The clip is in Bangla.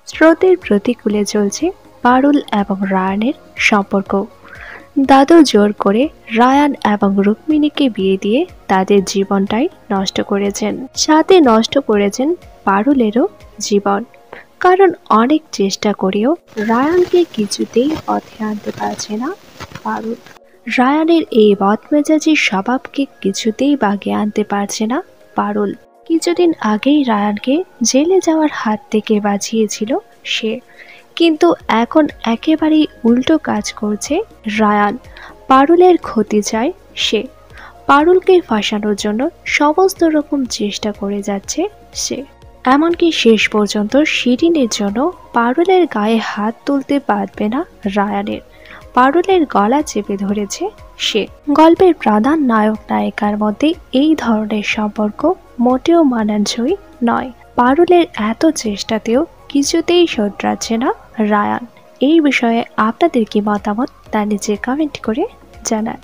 স্রোতের প্রতিকূলে চলছে পারুল এবং রায়ানের সম্পর্ক। দাদু জোর করে রায়ান এবং রুক্মিণীকে বিয়ে দিয়ে তাদের জীবনটাই নষ্ট করেছেন, সাথে নষ্ট করেছেন পারুলেরও জীবন। কারণ অনেক চেষ্টা করেও রায়ানকে কিছুতেই পথে আনতে পারছে না পারুল। রায়ানের এই বদমেজাজি স্বভাবকে কিছুতেই বাগে আনতে পারছে না পারুল। কিছুদিন আগেই রায়ানকে জেলে যাওয়ার হাত থেকে বাঁচিয়েছিল সে, কিন্তু এখন একেবারেই উল্টো কাজ করছে রায়ান। পারুলের ক্ষতি চায় সে, পারুলকে ফাঁসানোর জন্য সমস্ত রকম চেষ্টা করে যাচ্ছে সে। এমনকি শেষ পর্যন্ত শিরিনের জন্য পারুলের গায়ে হাত তুলতে পারবে না রায়ানের। পারুলের গলা চেপে ধরেছে সে। গল্পের প্রধান নায়ক নায়িকার মধ্যে এই ধরনের সম্পর্ক মোটেও মানানসই নয়। পারুলের এত চেষ্টাতেও কিছুতেই শোধরাচ্ছে না রায়ান। এই বিষয়ে আপনাদের কি মতামত তা নিচে কমেন্ট করে জানান।